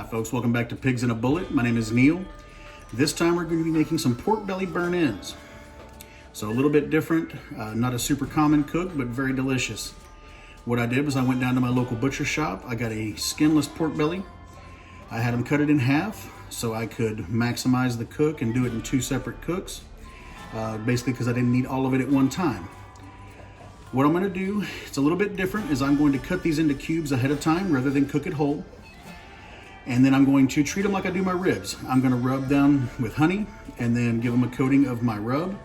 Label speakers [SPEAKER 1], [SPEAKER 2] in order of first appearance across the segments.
[SPEAKER 1] Folks, welcome back to Pigs in a Bullet. My name is Neil. This time we're going to be making some pork belly burn-ins. So a little bit different, not a super common cook, but very delicious. What I did was I went down to my local butcher shop. I got a skinless pork belly. I had them cut it in half so I could maximize the cook and do it in two separate cooks. Basically because I didn't need all of it at one time. What I'm going to do, it's a little bit different, is I'm going to cut these into cubes ahead of time rather than cook it whole. And then I'm going to treat them like I do my ribs. I'm going to rub them with honey and then give them a coating of my rub.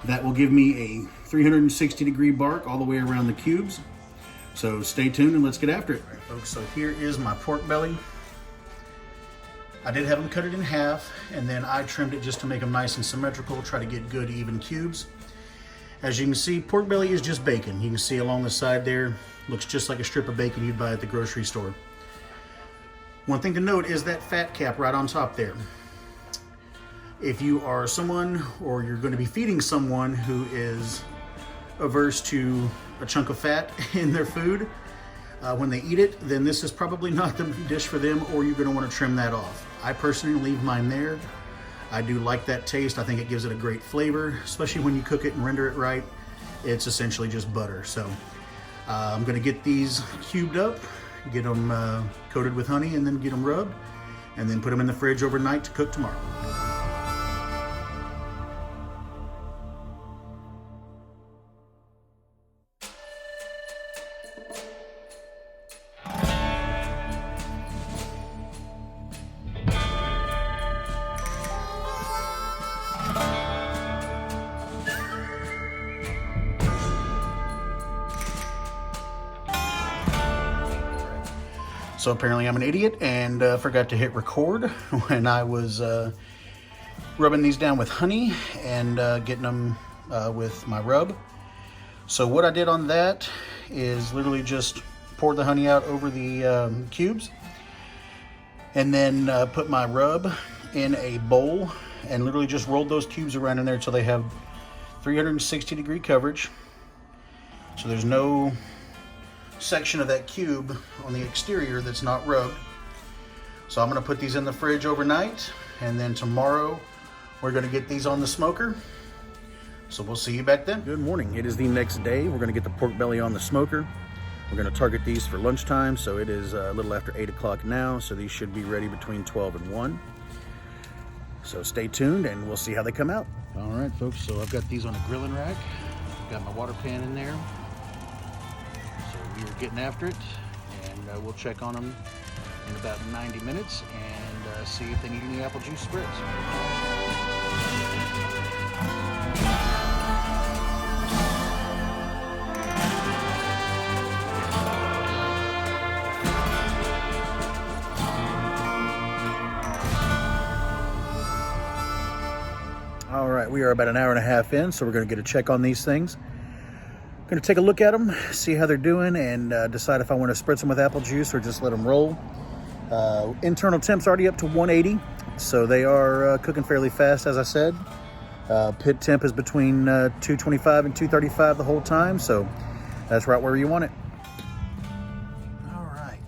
[SPEAKER 1] That will give me a 360-degree bark all the way around the cubes. So stay tuned and let's get after it. All right, folks, so here is my pork belly. I did have them cut it in half, and then I trimmed it just to make them nice and symmetrical, try to get good even cubes. As you can see, pork belly is just bacon. You can see along the side there, looks just like a strip of bacon you'd buy at the grocery store. One thing to note is that fat cap right on top there. If you are someone, or you're going to be feeding someone who is averse to a chunk of fat in their food when they eat it, then this is probably not the dish for them, or you're going to want to trim that off. I personally leave mine there. I do like that taste. I think it gives it a great flavor, especially when you cook it and render it right. It's essentially just butter. So I'm going to get these cubed up, get them coated with honey, and then get them rubbed, and then put them in the fridge overnight to cook tomorrow. So apparently I'm an idiot and forgot to hit record when I was rubbing these down with honey and getting them with my rub. So what I did on that is literally just poured the honey out over the cubes, and then put my rub in a bowl and literally just rolled those cubes around in there until they have 360-degree coverage. So there's no section of that cube on the exterior that's not rubbed. So I'm going to put these in the fridge overnight, and then tomorrow we're going to get these on the smoker. So we'll see you back then. Good morning. It is the next day. We're going to get the pork belly on the smoker. We're going to target these for lunchtime, so it is a little after 8 o'clock now, so these should be ready between 12 and 1. So stay tuned and we'll see how they come out. All right, folks, so I've got these on a grilling rack. I've got my water pan in there. We're getting after it, and we'll check on them in about 90 minutes and see if they need any apple juice spritz. All right, we are about an hour and a half in, so we're going to get a check on these things. Going to take a look at them, see how they're doing, and decide if I want to spritz them with apple juice or just let them roll. Internal temp's already up to 180, so they are cooking fairly fast, as I said. Pit temp is between 225 and 235 the whole time, so that's right where you want it. All right.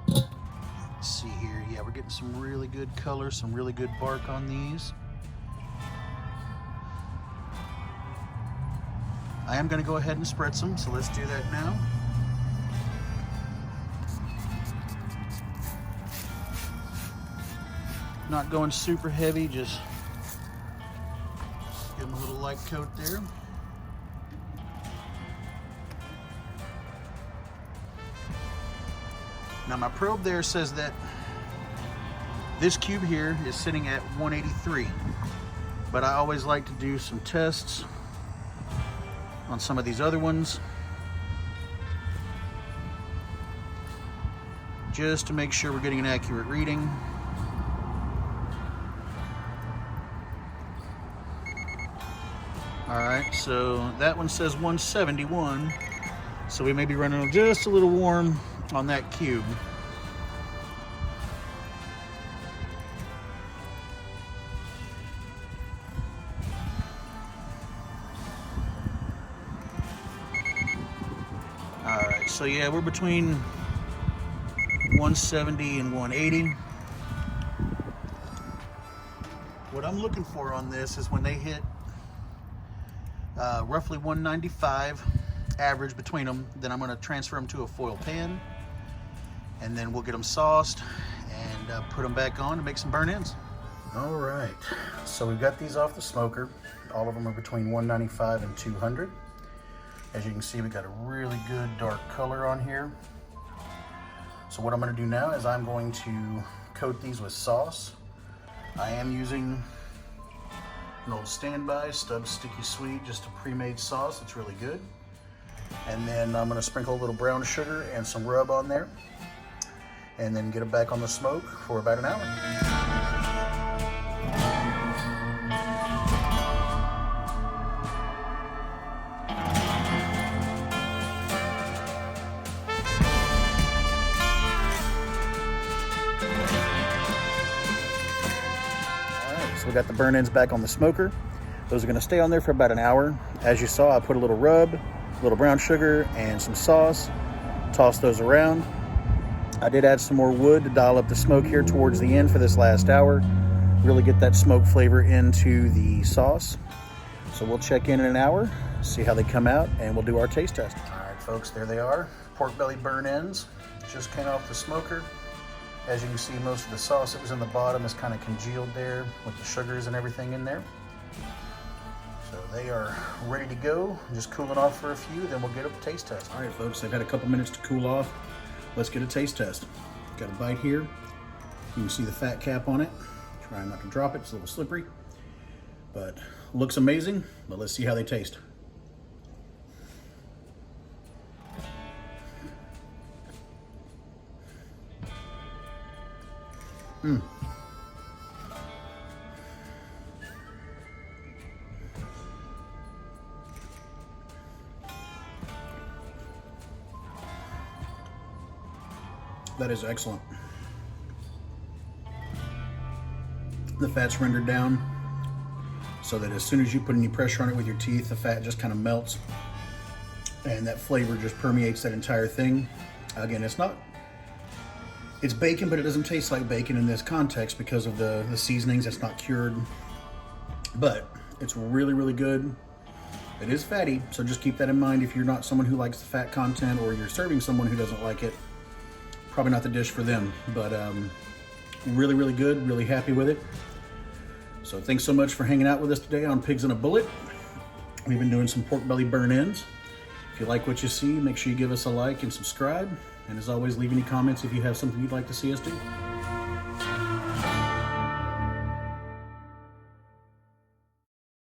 [SPEAKER 1] Let's see here. Yeah, we're getting some really good color, some really good bark on these. I am going to go ahead and spritz them, so let's do that now. Not going super heavy, just give them a little light coat there. Now my probe there says that this cube here is sitting at 183, but I always like to do some tests on some of these other ones, just to make sure we're getting an accurate reading. All right, so that one says 171, so we may be running just a little warm on that cube. So yeah, we're between 170 and 180. What I'm looking for on this is when they hit roughly 195 average between them, then I'm going to transfer them to a foil pan, and then we'll get them sauced and put them back on to make some burnt ends. All right, so we've got these off the smoker. All of them are between 195 and 200. As you can see, we got a really good dark color on here. So what I'm going to do now is I'm going to coat these with sauce. I am using an old standby Stubbs Sticky Sweet, just a pre-made sauce. It's really good. And then I'm going to sprinkle a little brown sugar and some rub on there, and then get it back on the smoke for about an hour. So we got the burn ends back on the smoker. Those are going to stay on there for about an hour. As you saw, I put a little rub, a little brown sugar, and some sauce. Toss those around. I did add some more wood to dial up the smoke here towards the end for this last hour. Really get that smoke flavor into the sauce. So we'll check in an hour, see how they come out, and we'll do our taste test. All right, folks, there they are. Pork belly burn ends. Just came off the smoker. As you can see, most of the sauce that was in the bottom is kind of congealed there with the sugars and everything in there. So they are ready to go. Just cooling off for a few, then we'll get a taste test. All right, folks, they've had a couple minutes to cool off. Let's get a taste test. Got a bite here. You can see the fat cap on it. Try not to drop it, it's a little slippery. But looks amazing, but let's see how they taste. That is excellent. The fat's rendered down so that as soon as you put any pressure on it with your teeth, the fat just kind of melts and that flavor just permeates that entire thing. Again, it's bacon, but it doesn't taste like bacon in this context because of the seasonings. It's not cured, but it's really, really good. It is fatty, so just keep that in mind if you're not someone who likes the fat content, or you're serving someone who doesn't like it. Probably not the dish for them, but really, really good. Really happy with it. So thanks so much for hanging out with us today on Pigs in a Bullet. We've been doing some pork belly burn ends. If you like what you see, make sure you give us a like and subscribe. And as always, leave any comments if you have something you'd like to see us do.